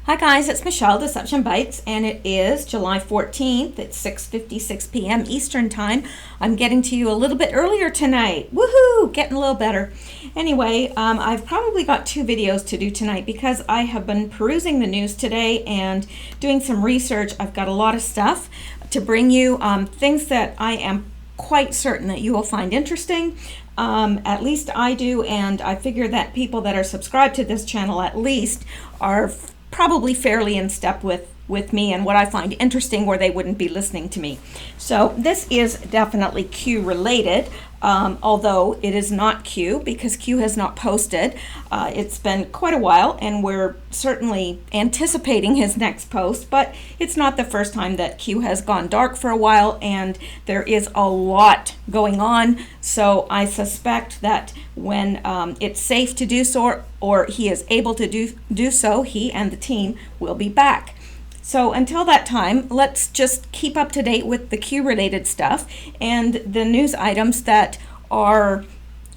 Hi guys, it's Mishel, Deception Bytes, and it is July 14th. It's 6:56 p.m. Eastern Time. I'm getting to you a little bit earlier tonight. Woohoo! Getting a little better. Anyway, I've probably got two videos to do tonight because I have been perusing the news today and doing some research. I've got a lot of stuff to bring you, things that I am quite certain that you will find interesting. At least I do, and I figure that people that are subscribed to this channel at least are probably fairly in step with me and what I find interesting, or they wouldn't be listening to me. So this is definitely Q related, although it is not Q because Q has not posted. It's been quite a while and we're certainly anticipating his next post, but it's not the first time that Q has gone dark for a while, and there is a lot going on. So I suspect that when it's safe to do so, or he is able to do so, he and the team will be back. So until that time, let's just keep up to date with the Q related stuff and the news items that are,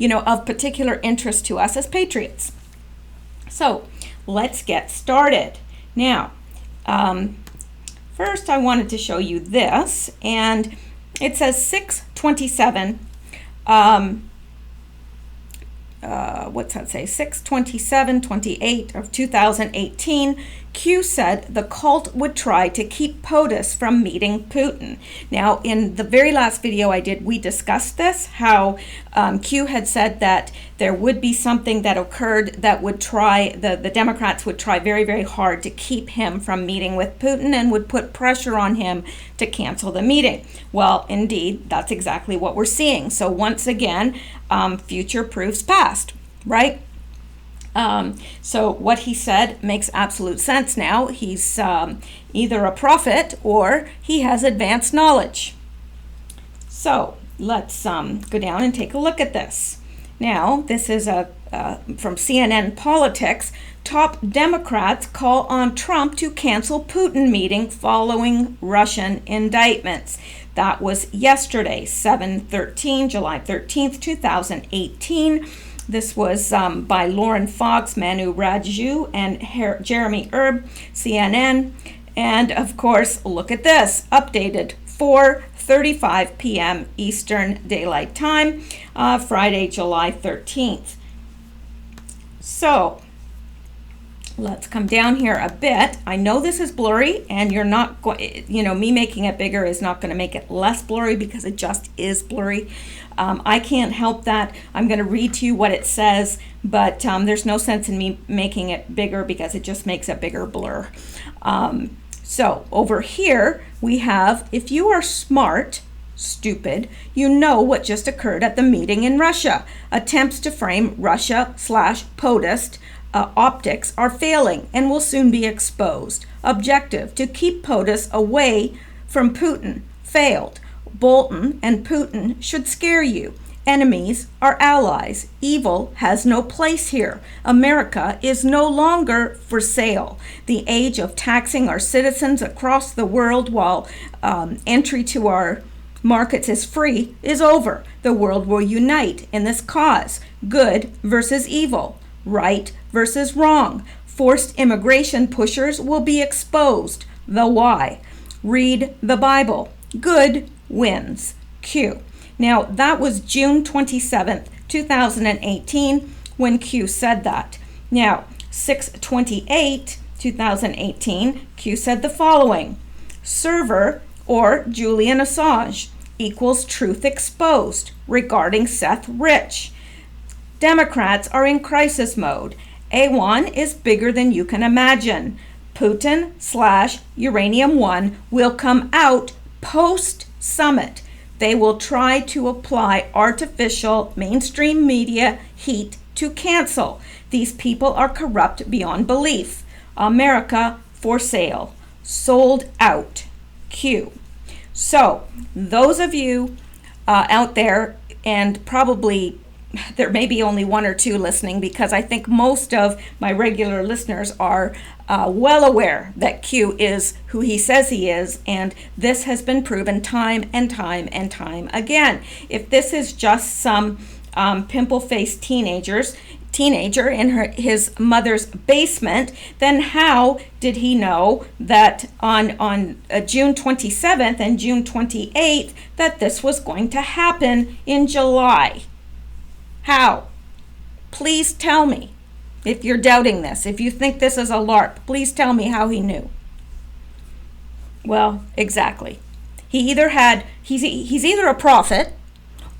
of particular interest to us as patriots. So let's get started. Now, first I wanted to show you this, and it says 627, what's that say? 6/27/28 of 2018. Q said the cult would try to keep POTUS from meeting Putin. Now, in the very last video I did, we discussed this, how Q had said that there would be something that occurred that would try, the Democrats would try very, very hard to keep him from meeting with Putin and would put pressure on him to cancel the meeting. Well, indeed, that's exactly what we're seeing. So once again, future proves past, right? So what he said makes absolute sense now. He's either a prophet or he has advanced knowledge. So let's go down and take a look at this. Now, this is from CNN Politics. Top Democrats call on Trump to cancel Putin meeting following Russian indictments. That was yesterday, 7/13, July 13th, 2018. This was by Lauren Fox, Manu Raju, and Jeremy Erb, CNN. And of course, look at this, updated 4:35 p.m. Eastern Daylight Time, Friday, July 13th. So let's come down here a bit. I know this is blurry, and you're not going, me making it bigger is not going to make it less blurry because it just is blurry. I can't help that. I'm going to read to you what it says, but there's no sense in me making it bigger because it just makes a bigger blur. So over here we have, if you are smart, stupid, you know what just occurred at the meeting in Russia. Attempts to frame Russia/POTUS optics are failing and will soon be exposed. Objective: to keep POTUS away from Putin. Failed. Bolton and Putin should scare you. Enemies are allies. Evil has no place here. America is no longer for sale. The age of taxing our citizens across the world while entry to our markets is free is over. The world will unite in this cause. Good versus evil. Right versus wrong. Forced immigration pushers will be exposed. The why. Read the Bible. Good wins. Q. Now, that was June 27th, 2018, when Q said that. Now, 6/28, 2018, Q said the following. Server or Julian Assange equals truth exposed regarding Seth Rich. Democrats are in crisis mode. A1 is bigger than you can imagine. Putin/Uranium-1 will come out post-summit. They will try to apply artificial mainstream media heat to cancel. These people are corrupt beyond belief. America for sale. Sold out. Q. So, those of you out there, and probably there may be only one or two listening because I think most of my regular listeners are well aware that Q is who he says he is, and this has been proven time and time and time again. If this is just some pimple-faced teenagers, teenager in his mother's basement, then how did he know that on June 27th and June 28th that this was going to happen in July? How? Please tell me. If you're doubting this, if you think this is a LARP, please tell me how he knew. Well, exactly. He's either a prophet,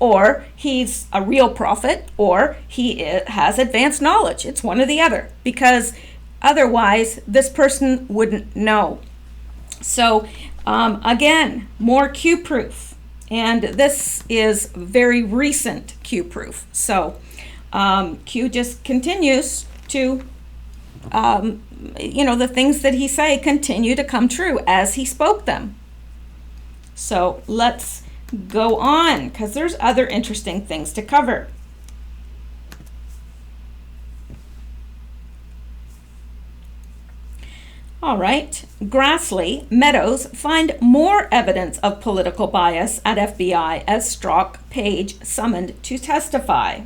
or he's a real prophet, or he has advanced knowledge. It's one or the other, because otherwise this person wouldn't know. So again, more Q proof, and this is very recent Q proof. So Q just continues to, the things that he say continue to come true as he spoke them. So let's go on, because there's other interesting things to cover. All right, Grassley, Meadows find more evidence of political bias at FBI as Strzok Page summoned to testify.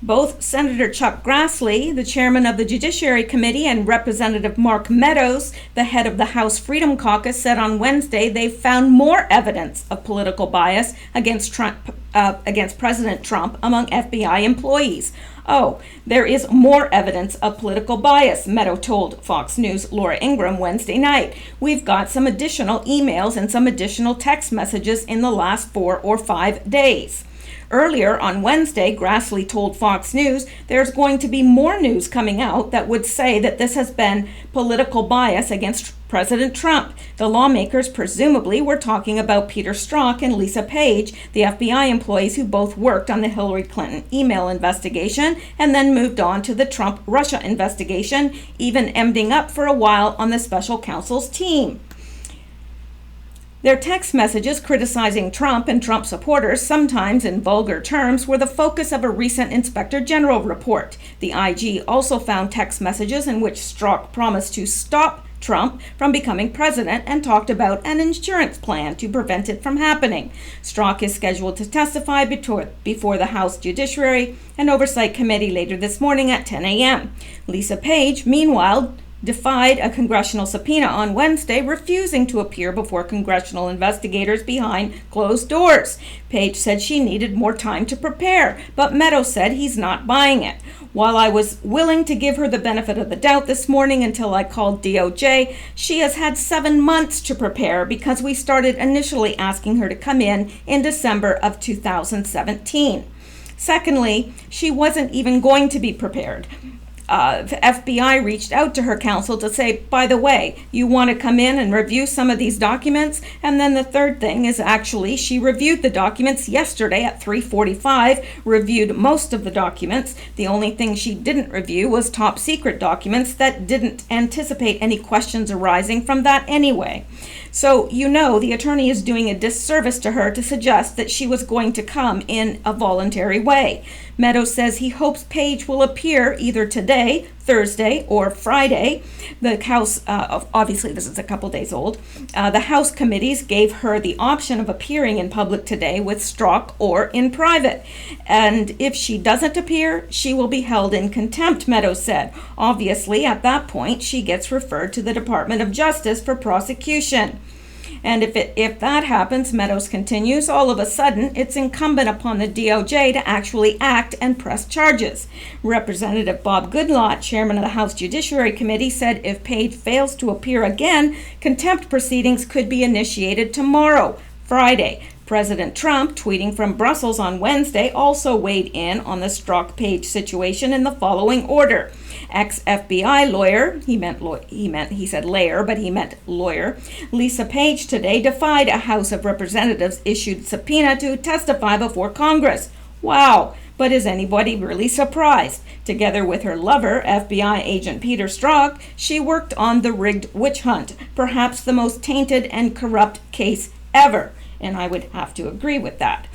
Both Senator Chuck Grassley, the chairman of the Judiciary Committee, and Representative Mark Meadows, the head of the House Freedom Caucus, said on Wednesday they found more evidence of political bias against President Trump among FBI employees. Oh, there is more evidence of political bias, Meadows told Fox News' Laura Ingraham Wednesday night. We've got some additional emails and some additional text messages in the last 4 or 5 days. Earlier on Wednesday, Grassley told Fox News there's going to be more news coming out that would say that this has been political bias against President Trump. The lawmakers presumably were talking about Peter Strzok and Lisa Page, the FBI employees who both worked on the Hillary Clinton email investigation and then moved on to the Trump-Russia investigation, even ending up for a while on the special counsel's team. Their text messages criticizing Trump and Trump supporters, sometimes in vulgar terms, were the focus of a recent Inspector General report. The IG also found text messages in which Strzok promised to stop Trump from becoming president and talked about an insurance plan to prevent it from happening. Strzok is scheduled to testify before the House Judiciary and Oversight Committee later this morning at 10 a.m. Lisa Page, meanwhile, defied a congressional subpoena on Wednesday, refusing to appear before congressional investigators behind closed doors. Page said she needed more time to prepare, but Meadows said he's not buying it. While I was willing to give her the benefit of the doubt this morning until I called DOJ, she has had 7 months to prepare because we started initially asking her to come in December of 2017. Secondly, she wasn't even going to be prepared. The FBI reached out to her counsel to say, by the way, you want to come in and review some of these documents? And then the third thing is actually she reviewed the documents yesterday at 3:45, reviewed most of the documents. The only thing she didn't review was top secret documents that didn't anticipate any questions arising from that anyway. So, the attorney is doing a disservice to her to suggest that she was going to come in a voluntary way. Meadows says he hopes Page will appear either today, Thursday, or Friday. The House, obviously this is a couple days old, the House committees gave her the option of appearing in public today with Strzok or in private. And if she doesn't appear, she will be held in contempt, Meadows said. Obviously, at that point, she gets referred to the Department of Justice for prosecution. And if that happens, Meadows continues, all of a sudden, it's incumbent upon the DOJ to actually act and press charges. Representative Bob Goodlatte, chairman of the House Judiciary Committee, said if Page fails to appear again, contempt proceedings could be initiated tomorrow, Friday. President Trump, tweeting from Brussels on Wednesday, also weighed in on the Strzok Page situation in the following order. Ex-FBI lawyer, he said layer, but he meant lawyer, Lisa Page today defied a House of Representatives issued subpoena to testify before Congress. Wow, but is anybody really surprised? Together with her lover, FBI agent Peter Strzok, she worked on the rigged witch hunt, perhaps the most tainted and corrupt case ever. And I would have to agree with that.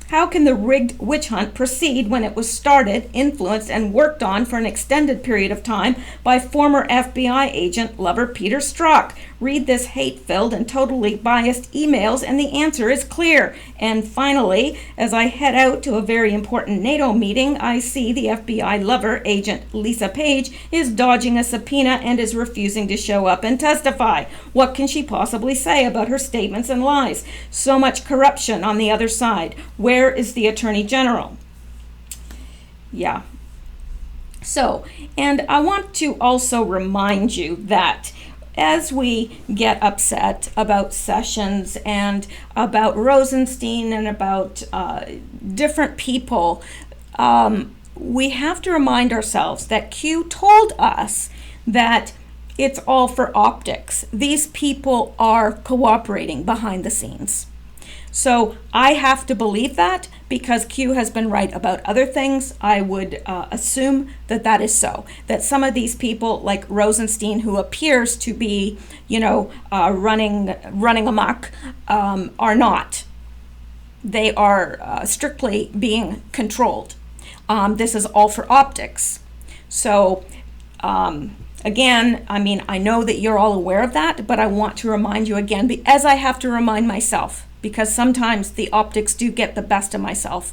How can the rigged witch hunt proceed when it was started, influenced, and worked on for an extended period of time by former FBI agent lover Peter Strzok? read this hate-filled and totally biased emails, and the answer is clear. And finally, as I head out to a very important NATO meeting, I see the FBI lover, Agent Lisa Page, is dodging a subpoena and is refusing to show up and testify. What can she possibly say about her statements and lies? So much corruption on the other side. Where is the Attorney General? Yeah. So, and I want to also remind you that as we get upset about Sessions and about Rosenstein and about different people, we have to remind ourselves that Q told us that it's all for optics. These people are cooperating behind the scenes. So I have to believe that because Q has been right about other things. I would assume that that is so. That some of these people, like Rosenstein, who appears to be, running amok, are not. They are strictly being controlled. This is all for optics. So, again, I know that you're all aware of that, but I want to remind you again, as I have to remind myself, because sometimes the optics do get the best of myself,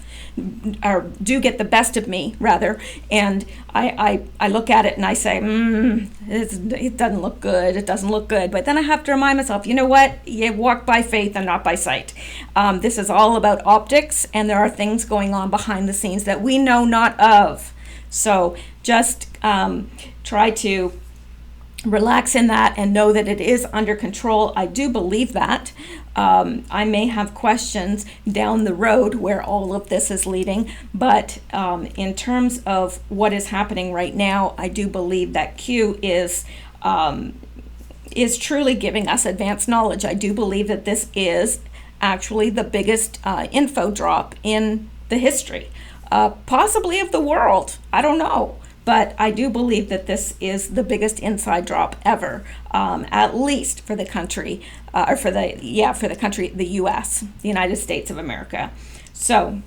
or do get the best of me, rather, and I look at it and I say, it doesn't look good, it doesn't look good, but then I have to remind myself, you know what, you walk by faith and not by sight. This is all about optics, and there are things going on behind the scenes that we know not of. So just try to relax in that and know that it is under control. I do believe that. I may have questions down the road where all of this is leading, but in terms of what is happening right now, I do believe that Q is truly giving us advanced knowledge. I do believe that this is actually the biggest info drop in the history, possibly of the world. I don't know. But I do believe that this is the biggest inside drop ever, at least for the country, the U.S., the United States of America. So,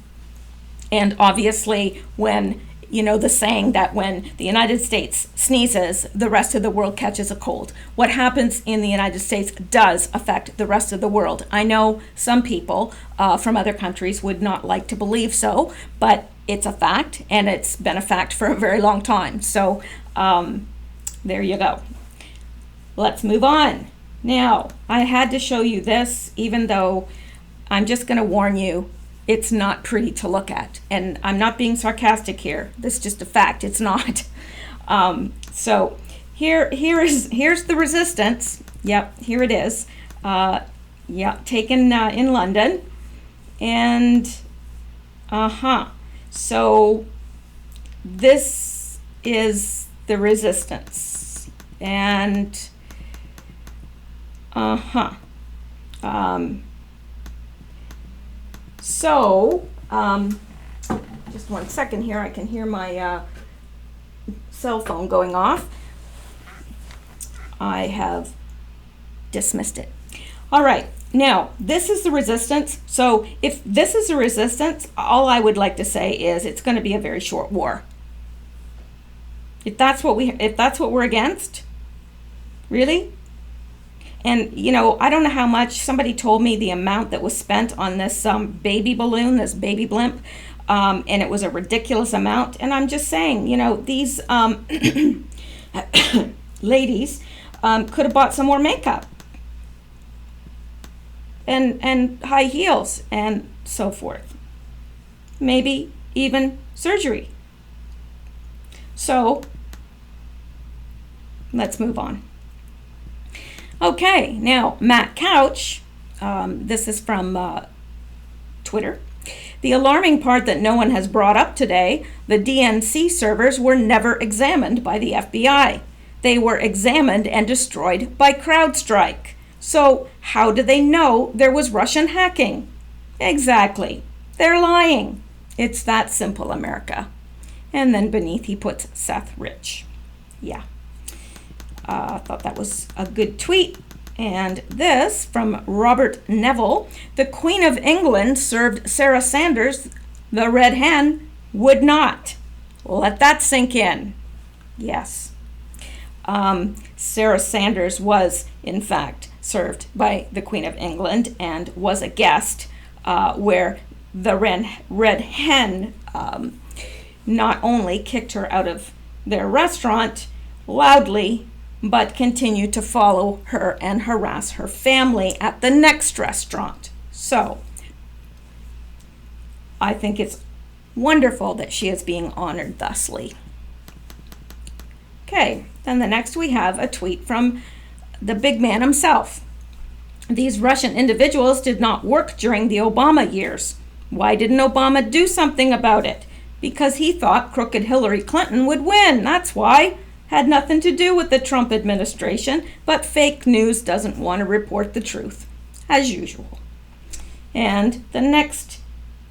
and obviously when, the saying that when the United States sneezes, the rest of the world catches a cold. What happens in the United States does affect the rest of the world. I know some people from other countries would not like to believe so, but it's a fact, and it's been a fact for a very long time. So there you go. Let's move on. Now, I had to show you this, even though I'm just going to warn you, it's not pretty to look at. And I'm not being sarcastic here. This is just a fact. It's not. So here's the resistance. Yep, here it is. Taken in London. And, so this is the resistance, and just 1 second here, I can hear my cell phone going off. I have dismissed it. All right. Now, this is the resistance. So if this is the resistance, all I would like to say is it's going to be a very short war. If that's what we're against, really? And, I don't know how much, somebody told me the amount that was spent on this baby balloon, this baby blimp, and it was a ridiculous amount. And I'm just saying, these ladies could have bought some more makeup. And high heels and so forth. Maybe even surgery. So let's move on. Okay, now Matt Couch, this is from Twitter. The alarming part that no one has brought up today, the DNC servers were never examined by the FBI. They were examined and destroyed by CrowdStrike. So how do they know there was Russian hacking? Exactly. They're lying. It's that simple, America. And then beneath he puts Seth Rich. Yeah. I thought that was a good tweet. And this from Robert Neville. The Queen of England served Sarah Sanders. The Red Hen would not. Let that sink in. Yes. Sarah Sanders was, in fact, served by the Queen of England and was a guest where the Red Hen not only kicked her out of their restaurant loudly, but continued to follow her and harass her family at the next restaurant. So I think it's wonderful that she is being honored thusly. Okay, then the next we have a tweet from the big man himself. These Russian individuals did not work during the Obama years. Why didn't Obama do something about it? Because he thought crooked Hillary Clinton would win. That's why. Had nothing to do with the Trump administration, but fake news doesn't want to report the truth, as usual. And the next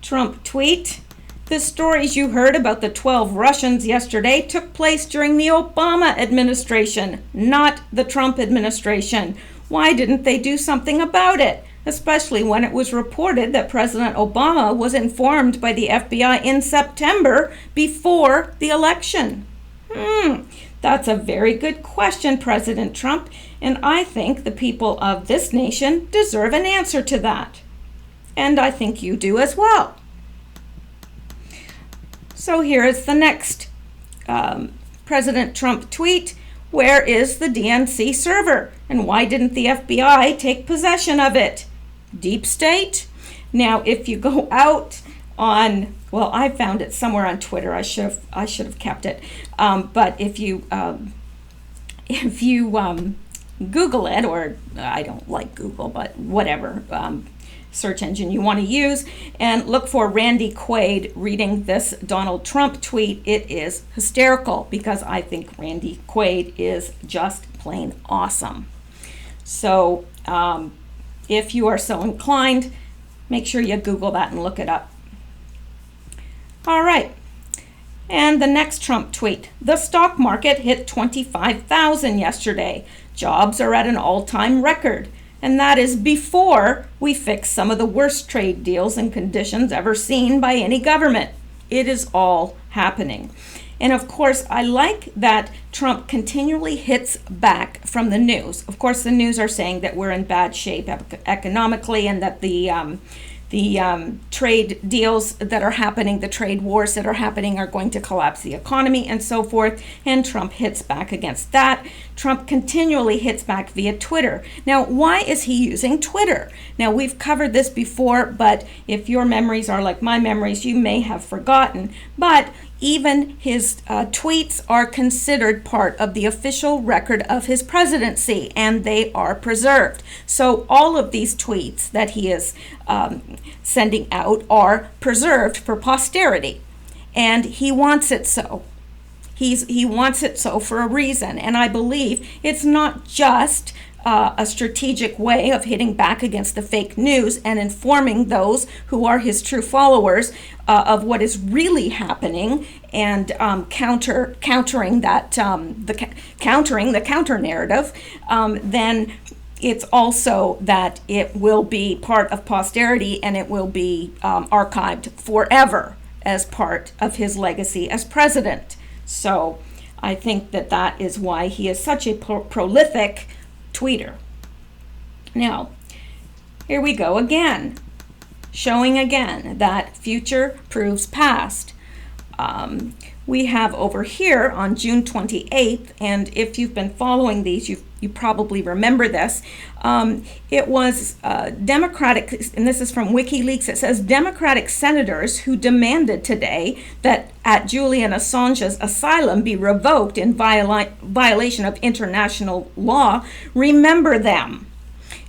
Trump tweet. The stories you heard about the 12 Russians yesterday took place during the Obama administration, not the Trump administration. Why didn't they do something about it? Especially when it was reported that President Obama was informed by the FBI in September before the election. That's a very good question, President Trump, and I think the people of this nation deserve an answer to that. And I think you do as well. So here is the next President Trump tweet. Where is the DNC server? And why didn't the FBI take possession of it? Deep state? Now, if you go out on, well, I found it somewhere on Twitter. I should have kept it. But if you Google it, or I don't like Google, but whatever search engine you want to use, and look for Randy Quaid reading this Donald Trump tweet, it is hysterical because I think Randy Quaid is just plain awesome. So if you are so inclined, make sure you Google that and look it up. All right. And the next Trump tweet. The stock market hit 25,000 yesterday. Jobs are at an all-time record. And that is before we fix some of the worst trade deals and conditions ever seen by any government. It is all happening. And of course, I like that Trump continually hits back from the news. Of course, the news are saying that we're in bad shape economically and that the trade deals that are happening, the trade wars that are happening are going to collapse the economy and so forth. And Trump hits back against that. Trump continually hits back via Twitter. Now, why is he using Twitter? Now, we've covered this before, but if your memories are like my memories, you may have forgotten. But even his tweets are considered part of the official record of his presidency, and they are preserved. So all of these tweets that he is sending out are preserved for posterity, and he wants it so. He wants it so for a reason, and I believe it's not just a strategic way of hitting back against the fake news and informing those who are his true followers of what is really happening, and countering that countering the counter narrative. Then it's also that it will be part of posterity and it will be archived forever as part of his legacy as president. So I think that is why he is such a prolific tweeter. Now, here we go again, showing again that future proves past. We have over here on June 28th, and if you've been following these, you probably remember this. It was Democratic, and this is from WikiLeaks, it says Democratic senators who demanded today that at Julian Assange's asylum be revoked in violation of international law, remember them.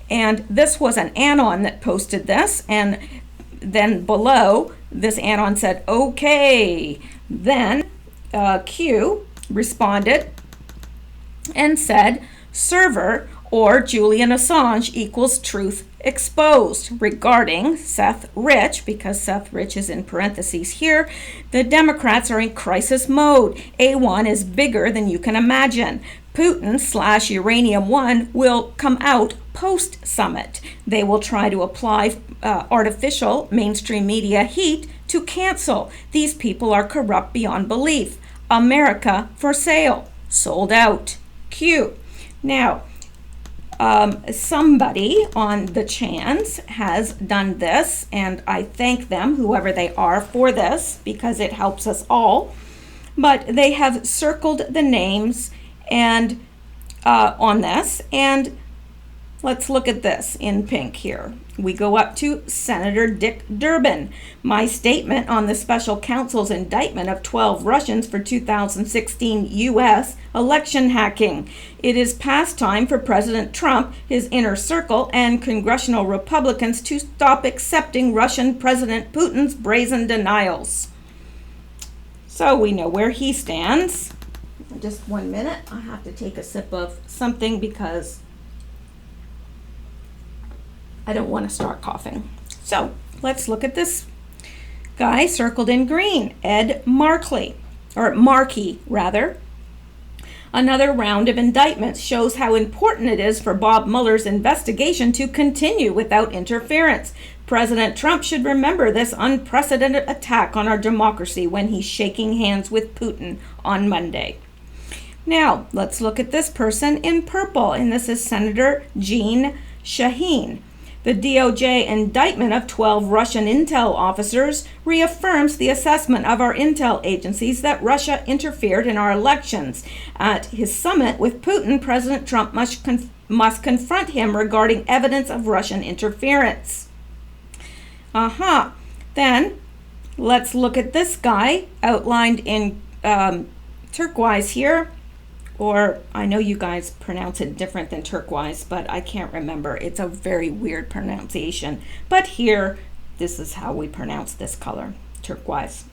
And this was an anon that posted this, and then below, this anon said, okay. Then Q responded and said, server or Julian Assange equals truth exposed regarding Seth Rich, because Seth Rich is in parentheses here. The Democrats are in crisis mode. A1 is bigger than you can imagine. Putin/Uranium One will come out post-summit. They will try to apply artificial mainstream media heat to cancel. These people are corrupt beyond belief. America for sale. Sold out. Q. Now, somebody on the Chans has done this, and I thank them, whoever they are, for this because it helps us all. But they have circled the names and on this, and let's look at this in pink here. We go up to Senator Dick Durbin. My statement on the special counsel's indictment of 12 Russians for 2016 U.S. election hacking. It is past time for President Trump, his inner circle, and congressional Republicans to stop accepting Russian President Putin's brazen denials. So we know where he stands. Just 1 minute. I have to take a sip of something because I don't want to start coughing. So let's look at this guy circled in green, Ed Markey. Another round of indictments shows how important it is for Bob Mueller's investigation to continue without interference. President Trump should remember this unprecedented attack on our democracy when he's shaking hands with Putin on Monday. Now, let's look at this person in purple, and this is Senator Jeanne Shaheen. The DOJ indictment of 12 Russian intel officers reaffirms the assessment of our intel agencies that Russia interfered in our elections. At his summit with Putin, President Trump must confront him regarding evidence of Russian interference. Then, let's look at this guy outlined in turquoise here. Or I know you guys pronounce it different than turquoise, but I can't remember. It's a very weird pronunciation. But here, this is how we pronounce this color, turquoise.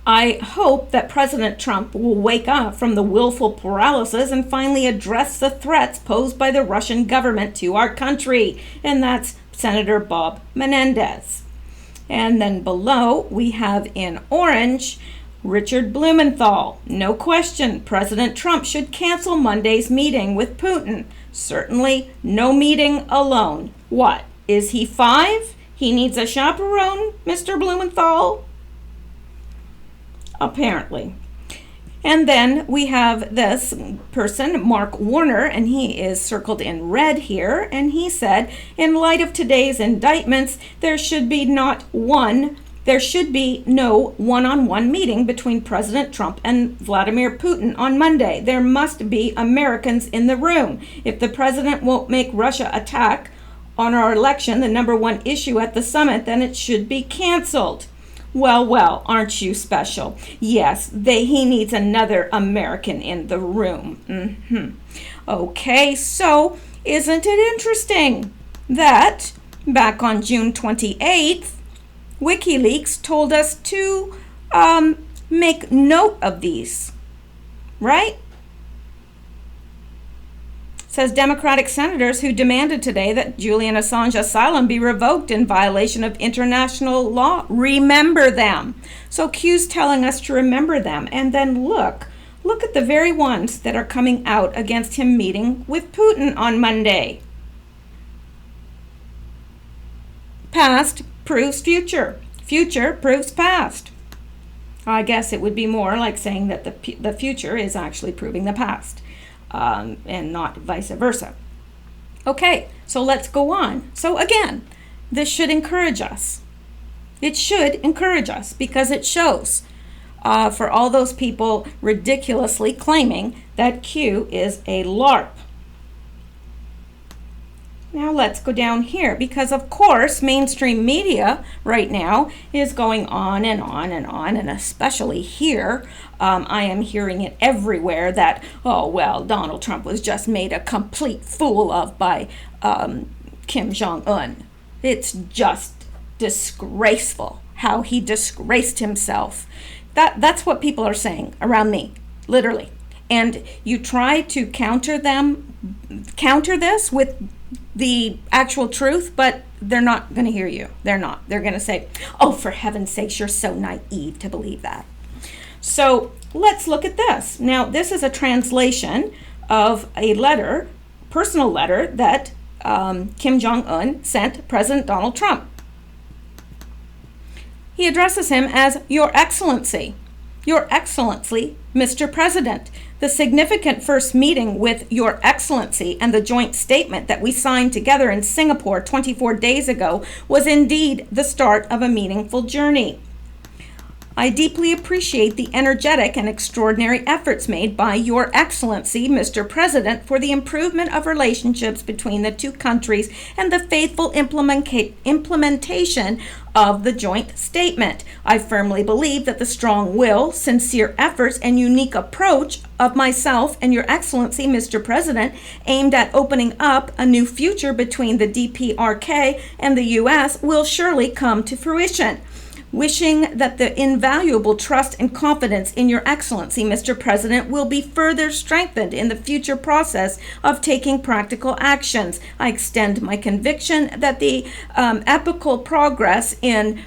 I hope that President Trump will wake up from the willful paralysis and finally address the threats posed by the Russian government to our country. And that's Senator Bob Menendez. And then below, we have in orange, Richard Blumenthal. No question, President Trump should cancel Monday's meeting with Putin. Certainly no meeting alone. What, is he 5? He needs a chaperone, Mr. Blumenthal? Apparently. And then we have this person, Mark Warner, and he is circled in red here, and he said, in light of today's indictments, there should be no one-on-one meeting between President Trump and Vladimir Putin on Monday. There must be Americans in the room. If the president won't make Russia attack on our election the number one issue at the summit, then it should be canceled. Well, aren't you special? Yes, he needs another American in the room. Okay, so isn't it interesting that back on June 28th, WikiLeaks told us to make note of these, right? Says Democratic senators who demanded today that Julian Assange asylum be revoked in violation of international law. Remember them. So Q's telling us to remember them. And then look at the very ones that are coming out against him meeting with Putin on Monday. Past proves future. Future proves past. I guess it would be more like saying that the future is actually proving the past. And not vice versa. Okay, so let's go on. So again, this should encourage us. It should encourage us because it shows for all those people ridiculously claiming that Q is a LARP. Now let's go down here because of course mainstream media right now is going on and on and on, and especially here I am hearing it everywhere that Donald Trump was just made a complete fool of by Kim Jong-un. It's just disgraceful how he disgraced himself. That's what people are saying around me, literally. And you try to counter this with the actual truth, but they're not going to hear you. They're not. They're going to say, oh, for heaven's sakes, you're so naive to believe that. So let's look at this. Now, this is a translation of a letter, personal letter, that Kim Jong-un sent President Donald Trump. He addresses him as Your Excellency. Your Excellency, Mr. President, The significant first meeting with Your Excellency and the joint statement that we signed together in Singapore 24 days ago was indeed the start of a meaningful journey. I deeply appreciate the energetic and extraordinary efforts made by Your Excellency, Mr. President, for the improvement of relationships between the two countries and the faithful implementation of the joint statement. I firmly believe that the strong will, sincere efforts, and unique approach of myself and Your Excellency, Mr. President, aimed at opening up a new future between the DPRK and the U.S. will surely come to fruition. Wishing that the invaluable trust and confidence in Your Excellency, Mr. President, will be further strengthened in the future process of taking practical actions. I extend my conviction that the epical progress in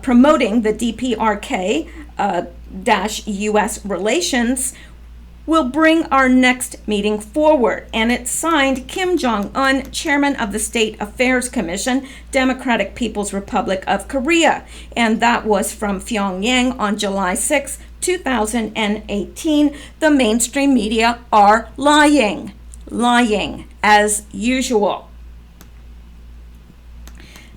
promoting the DPRK-US relations will bring our next meeting forward. And it's signed Kim Jong-un, Chairman of the State Affairs Commission, Democratic People's Republic of Korea. And that was from Pyongyang on July 6, 2018. The mainstream media are lying as usual.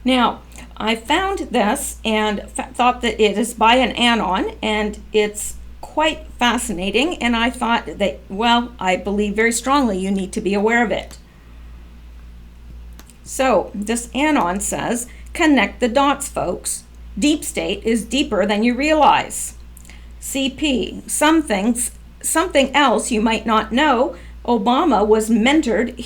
Now, I found this and thought that it is by an anon, and it's quite fascinating, and I thought that, well, I believe very strongly you need to be aware of it. So this anon says, connect the dots, folks. Deep state is deeper than you realize. CP, something else you might not know, Obama was mentored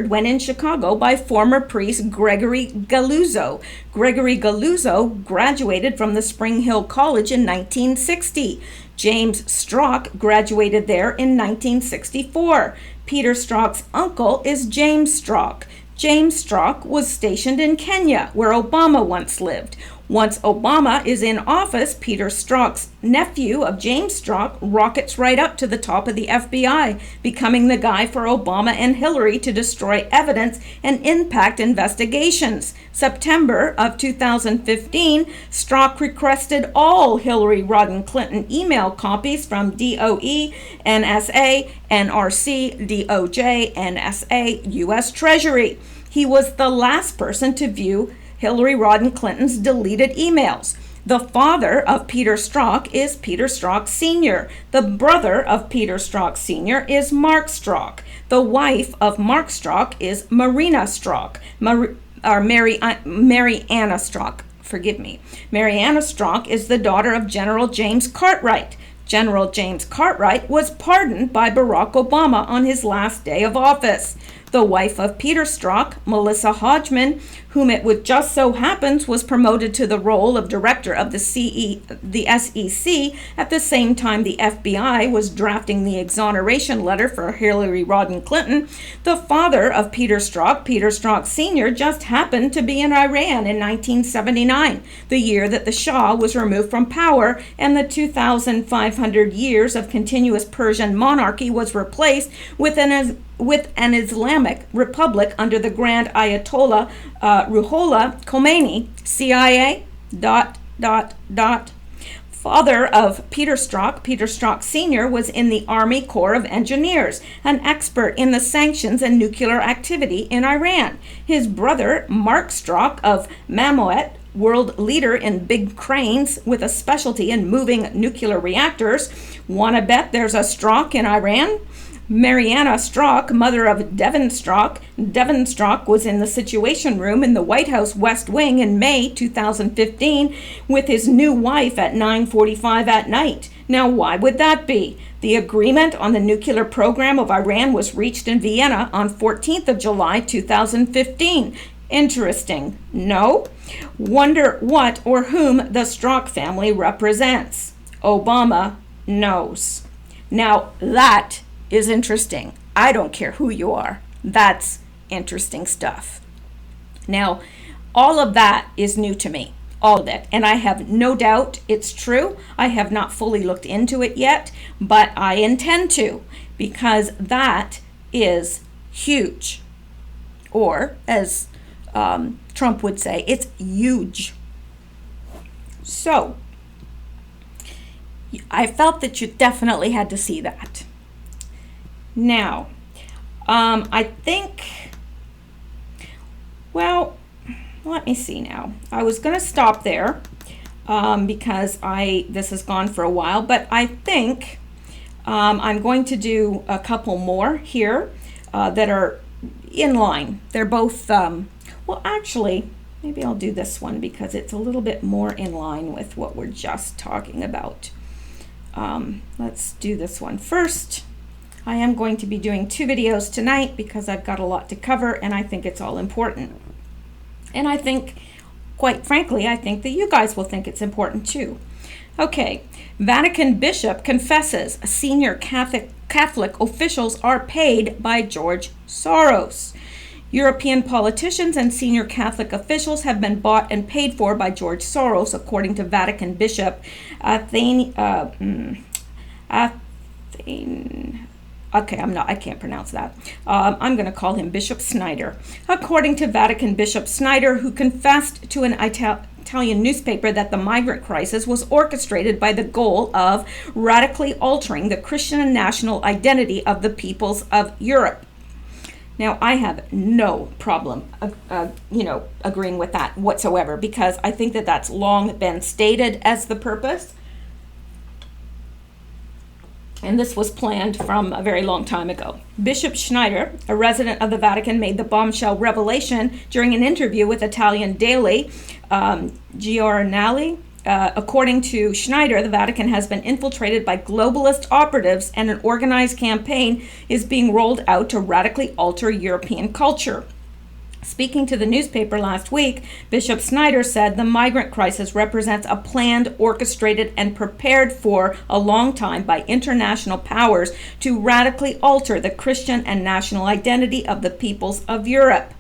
when in Chicago by former priest Gregory Galuzzo. Gregory Galuzzo graduated from the Spring Hill College in 1960. James Strzok graduated there in 1964. Peter Strzok's uncle is James Strzok. James Strzok was stationed in Kenya, where Obama once lived. Once Obama is in office, Peter Strzok's nephew of James Strzok rockets right up to the top of the FBI, becoming the guy for Obama and Hillary to destroy evidence and impact investigations. September of 2015, Strzok requested all Hillary Rodham Clinton email copies from DOE, NSA, NRC, DOJ, NSA, U.S. Treasury. He was the last person to view Hillary Rodham Clinton's deleted emails. The father of Peter Strzok is Peter Strzok Sr. The brother of Peter Strzok Sr. is Mark Strzok. The wife of Mark Strzok is Marina Strzok. Mariana Strzok, forgive me. Mariana Strzok is the daughter of General James Cartwright. General James Cartwright was pardoned by Barack Obama on his last day of office. The wife of Peter Strzok, Melissa Hodgman, whom it would just so happens was promoted to the role of director of the SEC at the same time the FBI was drafting the exoneration letter for Hillary Rodham Clinton. The father of Peter Strzok Sr., just happened to be in Iran in 1979, the year that the Shah was removed from power and the 2,500 years of continuous Persian monarchy was replaced with an Islamic republic under the Grand Ayatollah Ruhollah Khomeini, CIA, ... Father of Peter Strzok Sr. was in the Army Corps of Engineers, an expert in the sanctions and nuclear activity in Iran. His brother, Mark Strzok of Mammoet, world leader in big cranes with a specialty in moving nuclear reactors. Wanna bet there's a Strzok in Iran? Mariana Strzok, mother of Devon Strzok. Devon Strzok was in the Situation Room in the White House West Wing in May 2015 with his new wife at 9:45 at night. Now, why would that be? The agreement on the nuclear program of Iran was reached in Vienna on 14th of July 2015. Interesting, no? Wonder what or whom the Strzok family represents. Obama knows. Now, that is interesting. I don't care who you are. That's interesting stuff. Now, all of that is new to me, all of it. And I have no doubt it's true. I have not fully looked into it yet, but I intend to, because that is huge. Or, as Trump would say, it's huge. So, I felt that you definitely had to see that. Now, I think, well, let me see now. I was going to stop there because this has gone for a while, but I think I'm going to do a couple more here that are in line. They're both, well, actually, maybe I'll do this one because it's a little bit more in line with what we're just talking about. Let's do this one first. I am going to be doing 2 videos tonight because I've got a lot to cover and I think it's all important. And I think, quite frankly, I think that you guys will think it's important too. Okay, Vatican bishop confesses senior Catholic officials are paid by George Soros. European politicians and senior Catholic officials have been bought and paid for by George Soros, according to Vatican Bishop I can't pronounce that. I'm going to call him Bishop Snyder. According to Vatican Bishop Snyder, who confessed to an Italian newspaper that the migrant crisis was orchestrated by the goal of radically altering the Christian and national identity of the peoples of Europe. Now, I have no problem, agreeing with that whatsoever, because I think that that's long been stated as the purpose. And this was planned from a very long time ago. Bishop Schneider, a resident of the Vatican, made the bombshell revelation during an interview with Italian daily Giornale. According to Schneider, the Vatican has been infiltrated by globalist operatives and an organized campaign is being rolled out to radically alter European culture. Speaking to the newspaper last week, Bishop Snyder said the migrant crisis represents a planned, orchestrated, and prepared for a long time by international powers to radically alter the Christian and national identity of the peoples of Europe.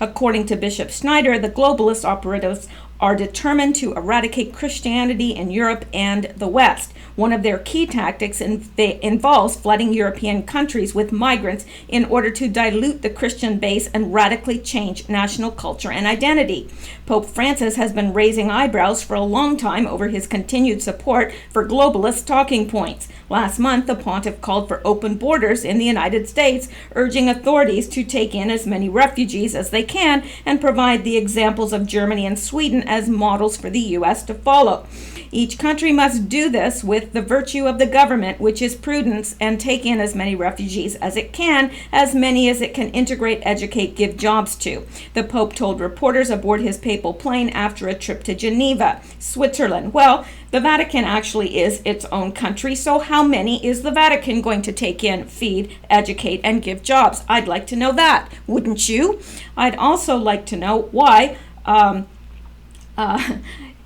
According to Bishop Snyder, the globalist operatives are determined to eradicate Christianity in Europe and the West. One of their key tactics involves flooding European countries with migrants in order to dilute the Christian base and radically change national culture and identity. Pope Francis has been raising eyebrows for a long time over his continued support for globalist talking points. Last month, the pontiff called for open borders in the United States, urging authorities to take in as many refugees as they can and provide the examples of Germany and Sweden as models for the U.S. to follow. Each country must do this with the virtue of the government, which is prudence, and take in as many refugees as it can, as many as it can integrate, educate, give jobs to. The Pope told reporters aboard his papal plane after a trip to Geneva, Switzerland. Well, the Vatican actually is its own country, so how many is the Vatican going to take in, feed, educate, and give jobs? I'd like to know that, wouldn't you? I'd also like to know why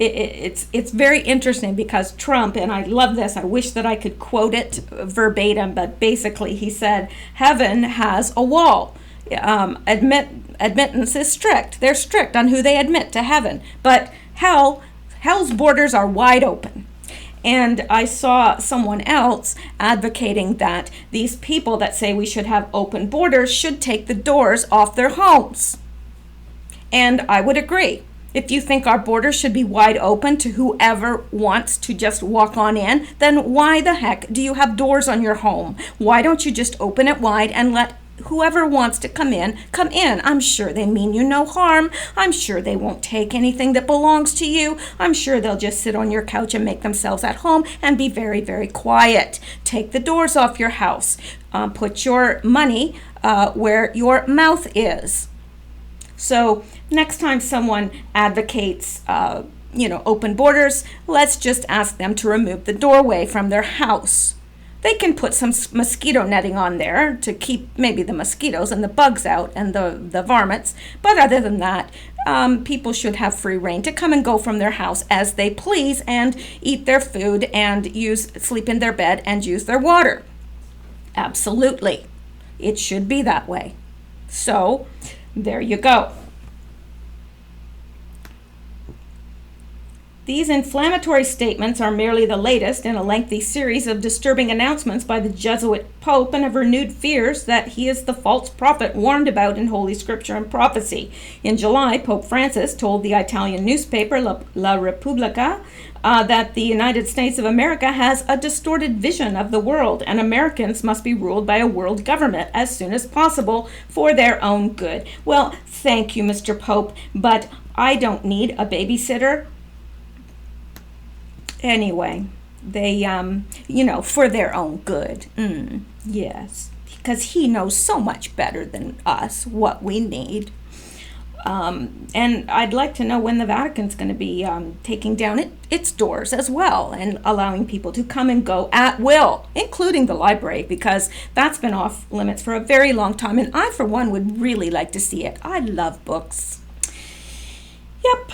it's very interesting because Trump, and I love this, I wish that I could quote it verbatim, but basically he said, heaven has a wall. Admittance is strict. They're strict on who they admit to heaven, but hell's borders are wide open. And I saw someone else advocating that these people that say we should have open borders should take the doors off their homes. And I would agree. If you think our borders should be wide open to whoever wants to just walk on in, then why the heck do you have doors on your home? Why don't you just open it wide and let whoever wants to come in, come in? I'm sure they mean you no harm. I'm sure they won't take anything that belongs to you. I'm sure they'll just sit on your couch and make themselves at home and be very, very quiet. Take the doors off your house. Put your money where your mouth is. So next time someone advocates, open borders, let's just ask them to remove the doorway from their house. They can put some mosquito netting on there to keep maybe the mosquitoes and the bugs out and the varmints. But other than that, people should have free reign to come and go from their house as they please and eat their food and sleep in their bed and use their water. Absolutely. It should be that way. So there you go. These inflammatory statements are merely the latest in a lengthy series of disturbing announcements by the Jesuit Pope and have renewed fears that he is the false prophet warned about in Holy Scripture and prophecy. In July, Pope Francis told the Italian newspaper La Repubblica that the United States of America has a distorted vision of the world, and Americans must be ruled by a world government as soon as possible for their own good. Well, thank you, Mr. Pope, but I don't need a babysitter. Anyway, they, for their own good. Yes, because he knows so much better than us what we need. And I'd like to know when the Vatican's going to be taking down its doors as well and allowing people to come and go at will, including the library, because that's been off limits for a very long time. And I, for one, would really like to see it. I love books. Yep.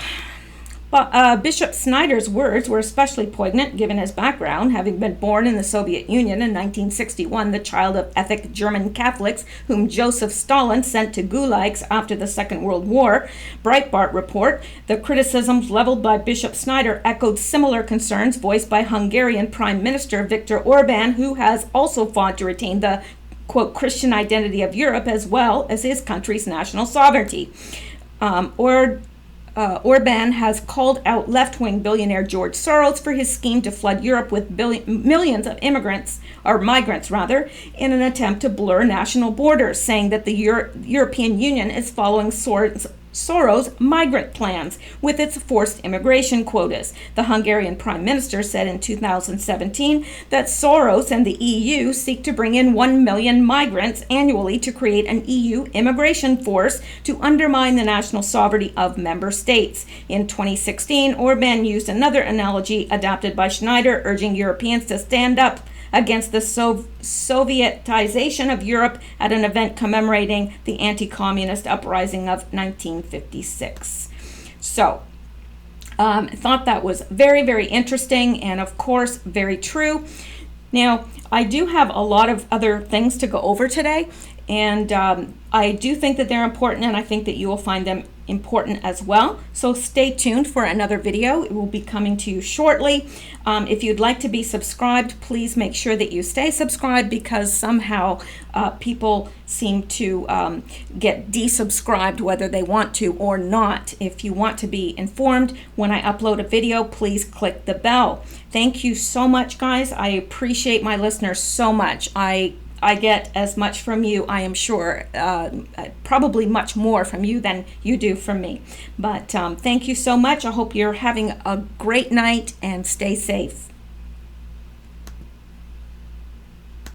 But Bishop Snyder's words were especially poignant given his background, having been born in the Soviet Union in 1961, the child of ethnic German Catholics whom Joseph Stalin sent to gulags after the Second World War. Breitbart report, the criticisms leveled by Bishop Snyder echoed similar concerns voiced by Hungarian Prime Minister Viktor Orban, who has also fought to retain the, quote, Christian identity of Europe as well as his country's national sovereignty. Orban has called out left-wing billionaire George Soros for his scheme to flood Europe with millions of migrants, in an attempt to blur national borders, saying that the European Union is following Soros' migrant plans with its forced immigration quotas. The Hungarian Prime Minister said in 2017 that Soros and the EU seek to bring in 1 million migrants annually to create an EU immigration force to undermine the national sovereignty of member states. In 2016, Orban used another analogy adapted by Schneider, urging Europeans to stand up against the Sovietization of Europe at an event commemorating the anti-communist uprising of 1956. So, thought that was very, very interesting and, of course, very true. Now, I do have a lot of other things to go over today, and I do think that they're important, and I think that you will find them important as well. So stay tuned for another video. It will be coming to you shortly. If you'd like to be subscribed, please make sure that you stay subscribed, because somehow people seem to get desubscribed whether they want to or not. If you want to be informed when I upload a video, please click the bell. Thank you so much, guys. I appreciate my listeners so much. I get as much from you, I am sure, probably much more from you than you do from me. But thank you so much. I hope you're having a great night and stay safe.